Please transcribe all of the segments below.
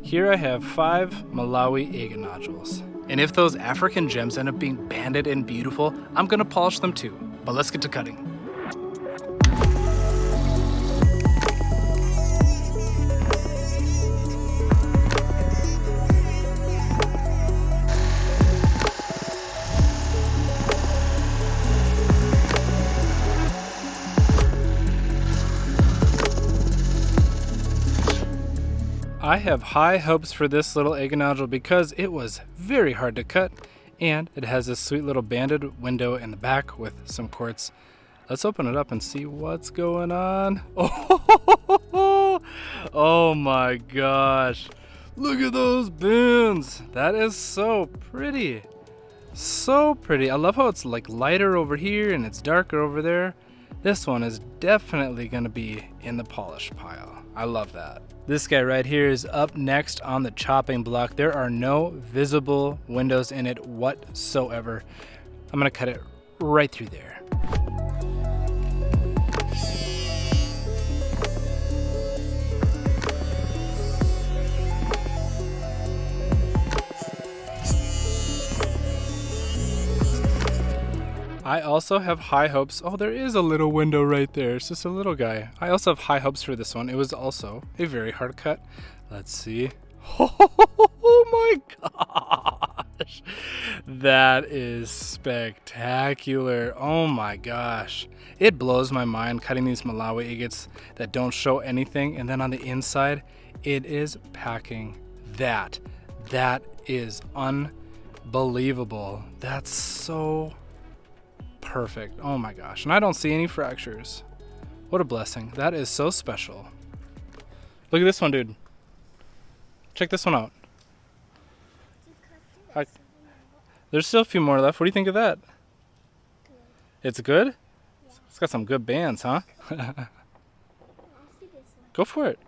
Here I have 5 Malawi agate nodules. And if those African gems end up being banded and beautiful, I'm gonna polish them too. But let's get to cutting. I have high hopes for this little agate nodule because it was very hard to cut, and it has this sweet little banded window in the back with some quartz. Let's open it up and see what's going on. Oh my gosh. Look at those bands. That is so pretty. So pretty. I love how it's like lighter over here and it's darker over there. This one is definitely going to be in the polish pile. I love that. This guy right here is up next on the chopping block. There are no visible windows in it whatsoever. I'm gonna cut it right through there. I also have high hopes. Oh, there is a little window right there. It's just a little guy. I also have high hopes for this one. It was also a very hard cut. Let's see. Oh my gosh. That is spectacular. Oh my gosh. It blows my mind cutting these Malawi agates that don't show anything. And then on the inside, it is packing that. That is unbelievable. That's so perfect. Oh my gosh. And I don't see any fractures. What a blessing. That is so special. Look at this one, dude. Check this one out. There's still a few more left. What do you think of that? It's good? Yeah. It's got some good bands, huh? Go for it.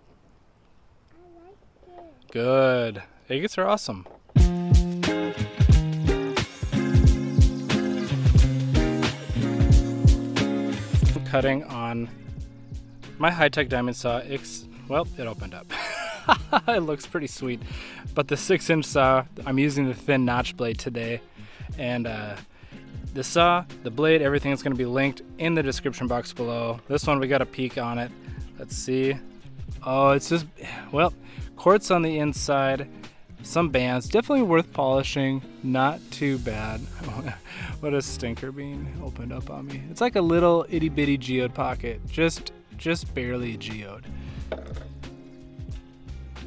I like it. Good. Agates are awesome. Cutting on my high-tech diamond saw. Well, it opened up. It looks pretty sweet, but the 6-inch saw, I'm using the thin notch blade today, and the saw, the blade, everything is going to be linked in the description box below. This one, we got a peek on it. Let's see. Oh, it's just, well, quartz on the inside, some bands, definitely worth polishing, not too bad. What a stinker being opened up on me. It's like a little itty bitty geode pocket, just barely a geode.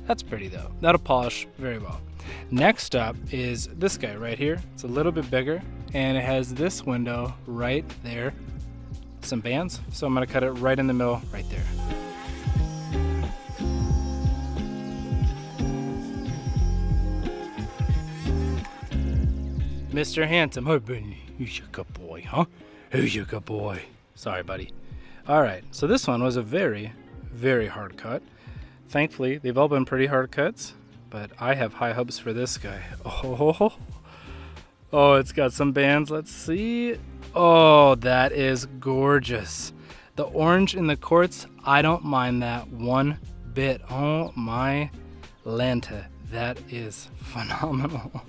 That's pretty though. That'll polish very well. Next up is this guy right here. It's a little bit bigger and it has this window right there. Some bands, so I'm gonna cut it right in the middle right there. Mr. Handsome, oh, who's your good boy, huh? Who's your good boy? Sorry, buddy. All right, so this one was a very, very hard cut. Thankfully, they've all been pretty hard cuts, but I have high hopes for this guy. Oh, it's got some bands. Let's see. Oh, that is gorgeous. The orange in the quartz, I don't mind that one bit. Oh my Lanta, that is phenomenal.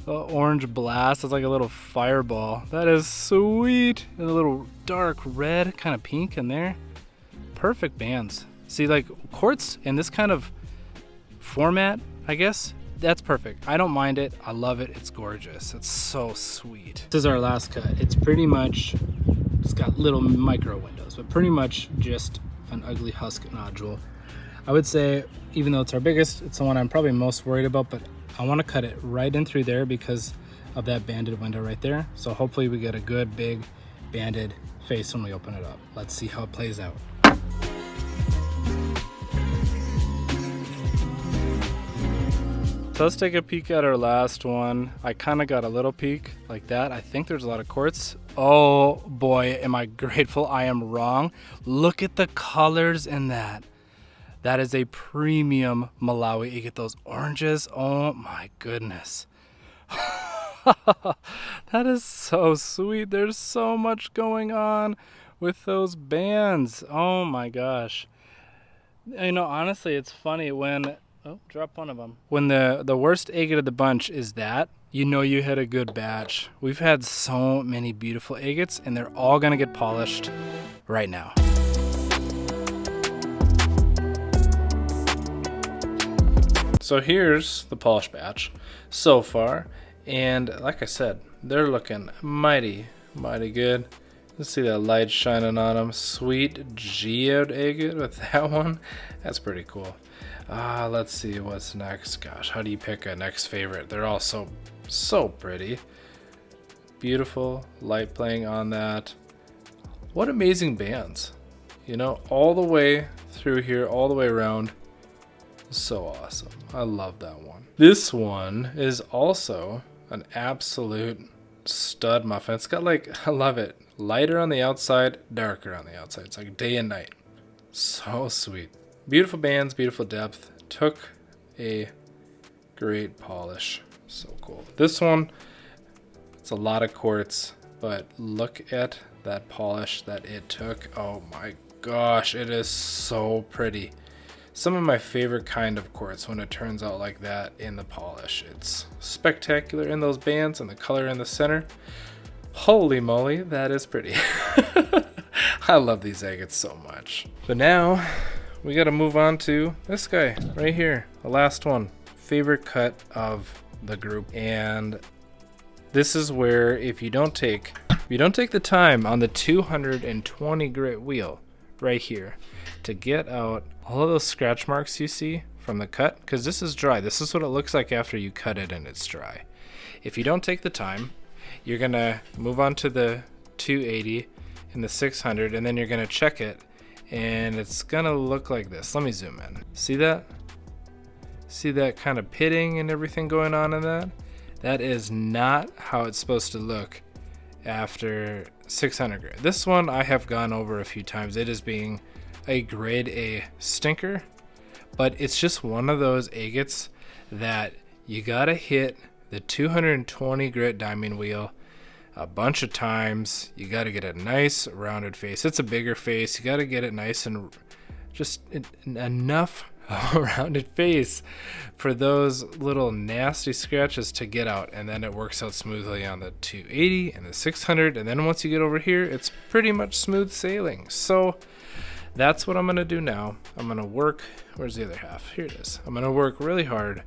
Orange blast is like a little fireball. That is sweet. And a little dark red, kind of pink in there. Perfect bands. See, like quartz in this kind of format, I guess, that's perfect. I don't mind it. I love it. It's gorgeous. It's so sweet. This is our last cut. It's pretty much, it's got little micro windows, but pretty much just an ugly husk nodule. I would say, even though it's our biggest, it's the one I'm probably most worried about, but I want to cut it right in through there because of that banded window right there. So hopefully we get a good big banded face when we open it up. Let's see how it plays out. So let's take a peek at our last one. I kind of got a little peek like that. I think there's a lot of quartz. Oh boy, am I grateful I am wrong. Look at the colors in that. That is a premium Malawi. You get those oranges. Oh my goodness. That is so sweet. There's so much going on with those bands. Oh my gosh. You know, honestly, it's funny when Oh, drop one of them. When the worst agate of the bunch is that, you know you had a good batch. We've had so many beautiful agates, and they're all gonna get polished right now. So here's the polish batch so far, and like I said, they're looking mighty good. Let's see that light shining on them. Sweet geode agate with that one. That's pretty cool. Let's see what's next. Gosh, how do you pick a next favorite? They're all so pretty. Beautiful light playing on that. What amazing bands. You know, all the way through here, all the way around. So awesome. I love that one. This one is also an absolute stud muffin. It's got I love it. Lighter on the outside, darker on the outside. It's like day and night. So sweet. Beautiful bands, beautiful depth. Took a great polish. So cool. This one, it's a lot of quartz, but look at that polish that it took. Oh my gosh, it is so pretty. Some of my favorite kind of quartz when it turns out like that in the polish. It's spectacular in those bands and the color in the center. Holy moly, that is pretty. I love these agates so much. But now we got to move on to this guy right here, the last one. Favorite cut of the group. And this is where if you don't take the time on the 220 grit wheel right here to get out all of those scratch marks you see from the cut, because this is dry. This is what it looks like after you cut it and it's dry. If you don't take the time, you're gonna move on to the 280 and the 600, and then you're gonna check it, and it's gonna look like this. Let me zoom in. See that? See that kind of pitting and everything going on in that? That is not how it's supposed to look after 600 grit. This one I have gone over a few times. It is being a grade A stinker, but it's just one of those agates that you gotta hit the 220 grit diamond wheel a bunch of times. You gotta get a nice rounded face. It's a bigger face. You gotta get it nice and just enough of a rounded face for those little nasty scratches to get out, and then it works out smoothly on the 280 and the 600, and then once you get over here, it's pretty much smooth sailing. So that's what I'm gonna do now. I'm gonna work, where's the other half? Here it is. I'm gonna work really hard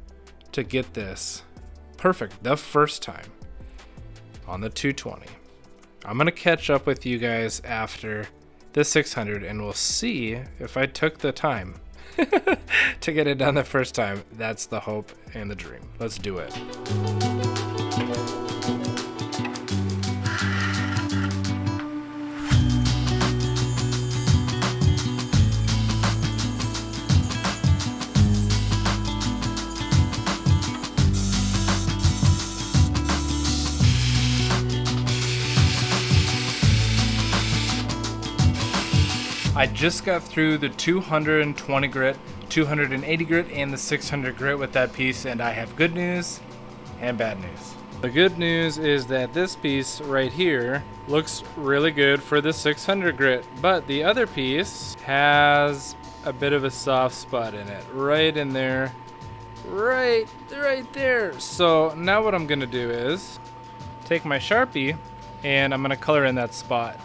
to get this perfect the first time on the 220. I'm gonna catch up with you guys after the 600, and we'll see if I took the time to get it done the first time. That's the hope and the dream. Let's do it. I just got through the 220 grit, 280 grit, and the 600 grit with that piece, and I have good news and bad news. The good news is that this piece right here looks really good for the 600 grit, but the other piece has a bit of a soft spot in it, right in there, right there. So now what I'm gonna do is take my Sharpie and I'm gonna color in that spot.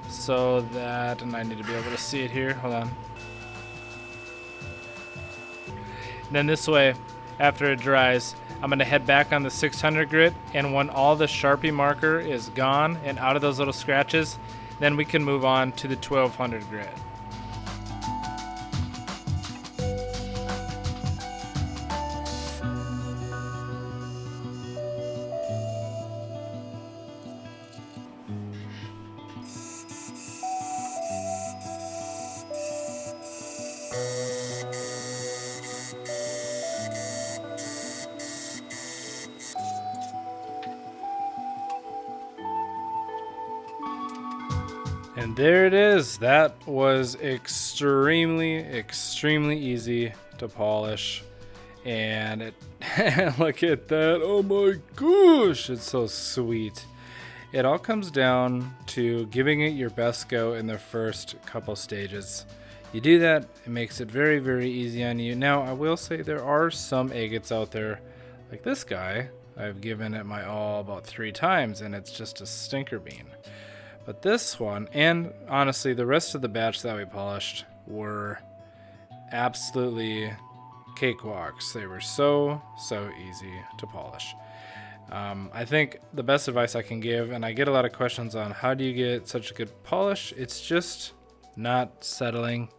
So that, and I need to be able to see it here, hold on. Then this way, after it dries, I'm gonna head back on the 600 grit, and when all the Sharpie marker is gone and out of those little scratches, then we can move on to the 1200 grit. And there it is. That was extremely easy to polish. And it look at that. Oh my gosh, it's so sweet. It all comes down to giving it your best go in the first couple stages. You do that, it makes it very, very easy on you. Now, I will say there are some agates out there, like this guy. I've given it my all about 3 times, and it's just a stinker bean. But this one, and honestly, the rest of the batch that we polished were absolutely cakewalks. They were so easy to polish. I think the best advice I can give, and I get a lot of questions on how do you get such a good polish, it's just not settling,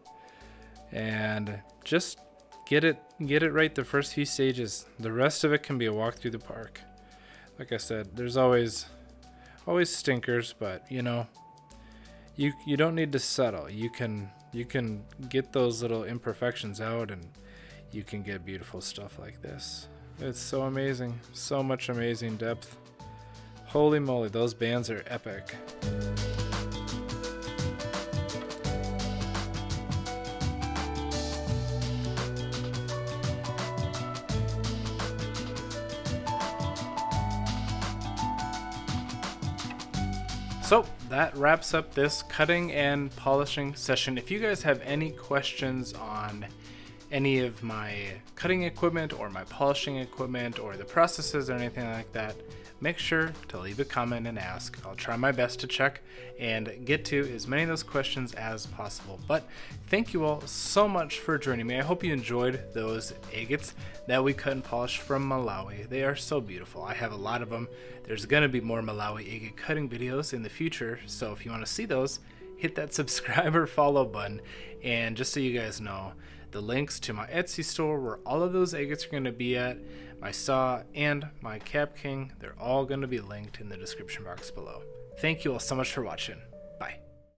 and just get it right the first few stages. The rest of it can be a walk through the park. Like I said, there's always stinkers, but you know, you don't need to settle. You can get those little imperfections out, and you can get beautiful stuff like this. It's so amazing, so much amazing depth. Holy moly, those bands are epic. So that wraps up this cutting and polishing session. If you guys have any questions on any of my cutting equipment or my polishing equipment or the processes or anything like that, make sure to leave a comment and ask. I'll try my best to check and get to as many of those questions as possible. But thank you all so much for joining me. I hope you enjoyed those agates that we cut and polished from Malawi. They are so beautiful. I have a lot of them. There's going to be more Malawi agate cutting videos in the future, so if you want to see those, hit that subscribe or follow button. And just so you guys know, the links to my Etsy store where all of those agates are going to be at, my saw, and my Cabking, they're all going to be linked in the description box below. Thank you all so much for watching.